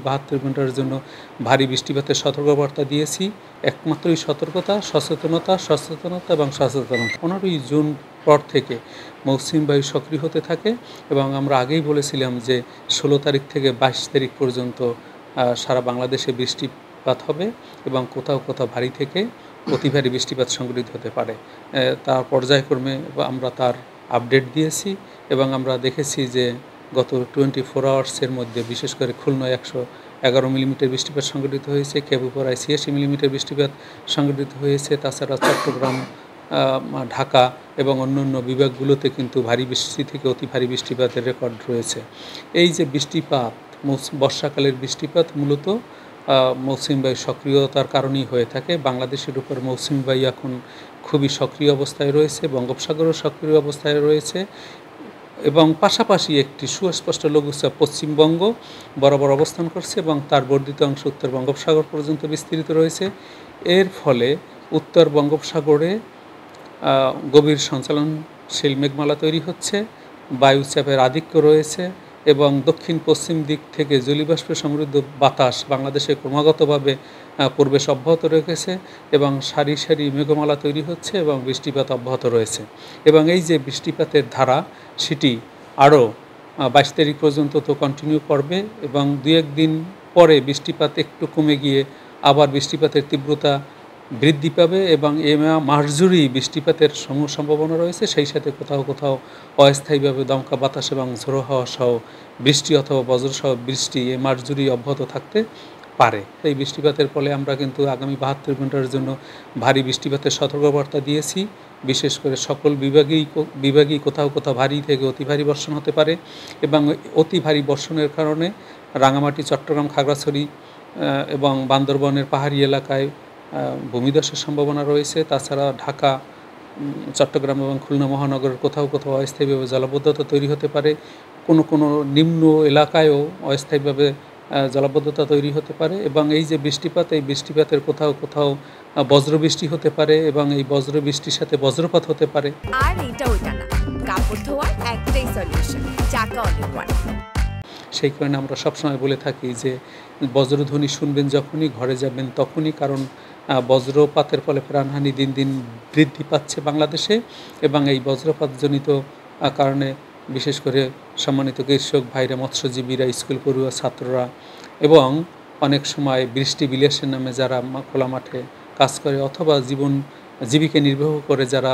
72 ঘন্টার জন্য ভারী বৃষ্টিপাতের সতর্কবার্তা দিয়েছি। একমাত্রই সতর্কতা, সচেতনতা এবং সচেতনতা। 15ই জুন পর থেকে মৌসুমি বায়ু সক্রিয় হতে থাকে এবং আমরা আগেই বলেছিলাম যে 16 তারিখ থেকে 22 তারিখ পর্যন্ত সারা বাংলাদেশে বৃষ্টিপাত হবে এবং কোথাও কোথাও ভারী থেকে অতি ভারী বৃষ্টিপাত সংঘটিত হতে পারে। তার পর্যায়ক্রমে আমরা তার আপডেট দিয়েছি এবং আমরা দেখেছি যে গত 24 আওয়ার্সের মধ্যে বিশেষ করে খুলনায় 111 মিলিমিটার বৃষ্টিপাত সংঘটিত হয়েছে, কেবুপাড়ায় 86 মিলিমিটার বৃষ্টিপাত সংঘটিত হয়েছে। তাছাড়া চট্টগ্রাম, ঢাকা এবং অন্যান্য বিভাগগুলোতে কিন্তু ভারী বৃষ্টি থেকে অতি ভারী বৃষ্টিপাতের রেকর্ড রয়েছে। এই যে বৃষ্টিপাত, বর্ষাকালের বৃষ্টিপাত মূলত মৌসুমি বায়ু সক্রিয়তার কারণেই হয়ে থাকে। বাংলাদেশের উপর মৌসুমি বায়ু এখন খুবই সক্রিয় অবস্থায় রয়েছে, বঙ্গোপসাগরও সক্রিয় অবস্থায় রয়েছে এবং পাশাপাশি একটি সুস্পষ্ট লঘুচাপ পশ্চিমবঙ্গ বরাবর অবস্থান করছে এবং তার বর্ধিত অংশ উত্তর বঙ্গোপসাগর পর্যন্ত বিস্তৃত রয়েছে। এর ফলে উত্তর বঙ্গোপসাগরে গভীর সঞ্চালনশীল মেঘমালা তৈরি হচ্ছে, বায়ুচাপের আধিক্য রয়েছে এবং দক্ষিণ পশ্চিম দিক থেকে জলীয়বাষ্প সমৃদ্ধ বাতাস বাংলাদেশে ক্রমাগতভাবে প্রবেশ অব্যাহত রেখেছে এবং সারি সারি মেঘমালা তৈরি হচ্ছে এবং বৃষ্টিপাত অব্যাহত রয়েছে এবং এই যে বৃষ্টিপাতের ধারা সেটি আরও 22 তারিখ পর্যন্ত তো কন্টিনিউ করবে এবং 2-1 দিন পরে বৃষ্টিপাত একটু কমে গিয়ে আবার বৃষ্টিপাতের তীব্রতা বৃদ্ধি পাবে এবং এই মাস জুড়েই বৃষ্টিপাতের সম্ভাবনা রয়েছে। সেই সাথে কোথাও কোথাও অস্থায়ীভাবে দমকা বাতাস এবং ঝোড়ো হাওয়া সহ বৃষ্টি অথবা বজ্রসহ বৃষ্টি এই মাস জুড়েই অব্যাহত থাকতে পারে। এই বৃষ্টিপাতের ফলে আমরা কিন্তু আগামী 72 ঘন্টার জন্য ভারী বৃষ্টিপাতের সতর্কবার্তা দিয়েছি। বিশেষ করে সকল বিভাগেই কোথাও কোথাও ভারী থেকে অতি ভারী বর্ষণ হতে পারে এবং অতি ভারী বর্ষণের কারণে রাঙামাটি, চট্টগ্রাম, খাগড়াছড়ি এবং বান্দরবনের পাহাড়ি এলাকায় ভূমিধসের সম্ভাবনা রয়েছে। তাছাড়া ঢাকা, চট্টগ্রাম এবং খুলনা মহানগরের কোথাও কোথাও অস্থায়ীভাবে জলাবদ্ধতা তৈরি হতে পারে। কোনো নিম্ন এলাকায়ও অস্থায়ীভাবে জলাবদ্ধতা তৈরি হতে পারে এবং এই যে বৃষ্টিপাত, এই বৃষ্টিপাতের কোথাও কোথাও বজ্রবৃষ্টি হতে পারে এবং এই বজ্রবৃষ্টির সাথে বজ্রপাত হতে পারে। আর এটা ওইটা না, কাপড় ধোয়ার একটাই সলিউশন, চাকা অল ইন ওয়ান। সেই কারণে আমরা সবসময় বলে থাকি যে বজ্রধ্বনি শুনবেন যখনই ঘরে যাবেন তখনই, কারণ বজ্রপাতের ফলে প্রাণহানি দিন দিন বৃদ্ধি পাচ্ছে বাংলাদেশে এবং এই বজ্রপাতজনিত কারণে বিশেষ করে সম্মানিত কৃষক ভাইরা, মৎস্যজীবীরা, স্কুল পড়ুয়া ছাত্ররা এবং অনেক সময় বৃষ্টি বিলাসের নামে যারা খোলা মাঠে কাজ করে অথবা জীবিকা নির্বাহ করে, যারা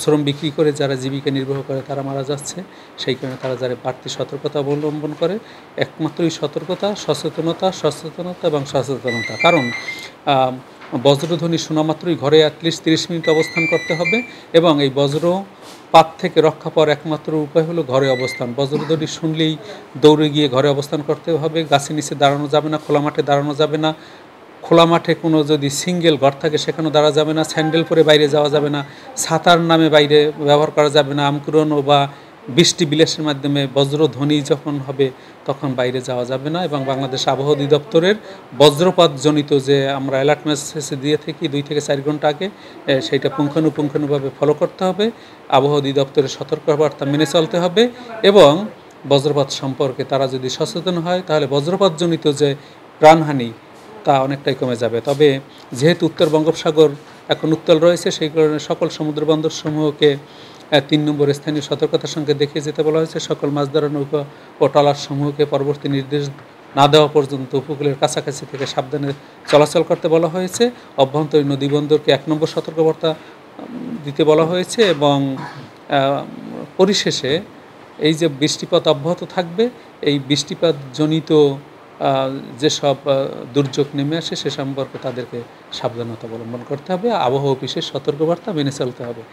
শ্রম বিক্রি করে যারা জীবিকা নির্বাহ করে তারা মারা যাচ্ছে। সেই কারণে তারা যারা বাড়তি সতর্কতা অবলম্বন করে, একমাত্রই সতর্কতা, সচেতনতা এবং সচেতনতা। কারণ বজ্রধ্বনি শোনা মাত্রই ঘরে অ্যাটলিস্ট 30 মিনিট অবস্থান করতে হবে এবং এই বজ্রপাত থেকে রক্ষা পাওয়ার একমাত্র উপায় হলো ঘরে অবস্থান। বজ্রধ্বনি শুনলেই দৌড়ে গিয়ে ঘরে অবস্থান করতে হবে, গাছের নিচে দাঁড়ানো যাবে না, খোলা মাঠে দাঁড়ানো যাবে না। খোলা মাঠে কোনো যদি সিঙ্গেল ঘর থাকে সেখানেও দাঁড়া যাবে না, স্যান্ডেল পরে বাইরে যাওয়া যাবে না, ছাতার নামে বাইরে ব্যবহার করা যাবে না, আমকুরনো বা বৃষ্টি বিলাসের মাধ্যমে বজ্রধ্বনি যখন হবে তখন বাইরে যাওয়া যাবে না। এবং বাংলাদেশ আবহাওয়া অধিদপ্তরের বজ্রপাতজনিত যে আমরা অ্যালার্ট মেসেজ দিয়ে থাকি 2 থেকে 4 ঘন্টা আগে, সেইটা পুঙ্খানুপুঙ্খানুভাবে ফলো করতে হবে, আবহাওয়া অধিদপ্তরের সতর্কবার্তা মেনে চলতে হবে এবং বজ্রপাত সম্পর্কে তারা যদি সচেতন হয় তাহলে বজ্রপাতজনিত যে প্রাণহানি তা অনেকটাই কমে যাবে। তবে যেহেতু উত্তর বঙ্গোপসাগর এখন উত্তাল রয়েছে, সেই কারণে সকল সমুদ্র বন্দরসমূহকে 3 নম্বর স্থানীয় সতর্কতার সঙ্গে দেখিয়ে যেতে বলা হয়েছে। সকল মাছধরা নৌকা ও ট্রলার সমূহকে পরবর্তী নির্দেশ না দেওয়া পর্যন্ত উপকূলের কাছাকাছি থেকে সাবধানে চলাচল করতে বলা হয়েছে। অভ্যন্তরীণ নদী বন্দরকে 1 নম্বর সতর্কবার্তা দিতে বলা হয়েছে এবং পরিশেষে এই যে বৃষ্টিপাত অব্যাহত থাকবে, এই বৃষ্টিপাতজনিত যেসব দুর্যোগ নেমে আসে সে সম্পর্কে তাদেরকে সাবধানতা অবলম্বন করতে হবে, আবহাওয়া অফিসের সতর্কবার্তা মেনে চলতে হবে।